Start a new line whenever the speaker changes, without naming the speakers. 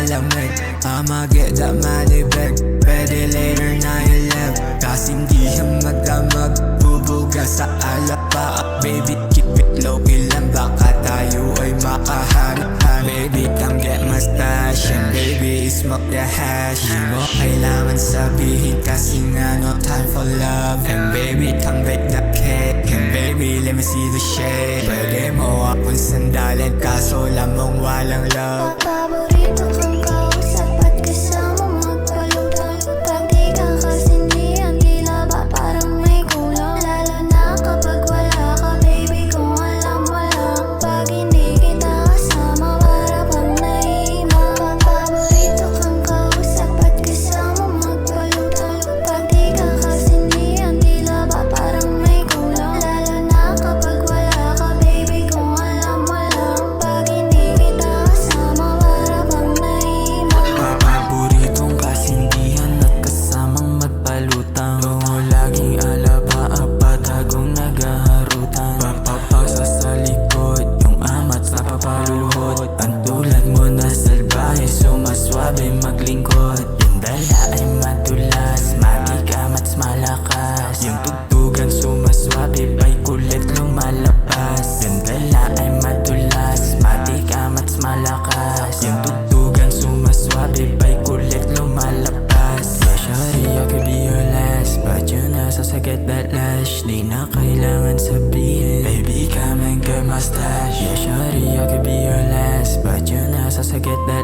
malamig. I'ma get that money back, pwede later na i-left. Kasi hindi siya magdamag, bubuga sa alapa. Baby, keep it low-key lang, baka tayo ay makahanap. Baby, come get my stash, and baby, smoke the hash. Di mo kailangan sabihin kasi nga no time for love. And baby, come bake the cake, and baby, let me see the shade. Pwede mo akong sandalin kaso lamang walang love.
Paborito kang kausap at kasama magpalutang. Pag di ka kasindihan, tila ba parang may kulang. Lalo na kapag wala ka, baby, kung alam mo lang. Pag hindi kita kasama, para bang naiiba. Paborito kang kausap at kasama magpalutang. Pag di ka kasindihan, tila ba parang may kulang. Lalo na kapag wala ka, baby, kung alam mo lang. Pag hindi kita kasama, para bang naiiba.
Paboritong kasindihan at kasamang magpalutang. Tungo laging alaba-aba, tagong naghaharutan. Papapasa sa likod, yung amat napapaluluhod. Ang tulad mo na salbahe, sumaswabe maglingkod. Yung dala ay madulas, matikam at malakas. Yung tugtugan sumaswabe, ay kulit lumalabas. Yung dala ay madulas, matikam at malakas. Yung tugtugan sumaswabe, ay kulit lumalabas. Yeah, shawty, I could be your last, but you know, so I get that lash. Di na kailangan sabihin, baby, come and get my stash. Yeah, shawty, I could be your last, but you know, so I get that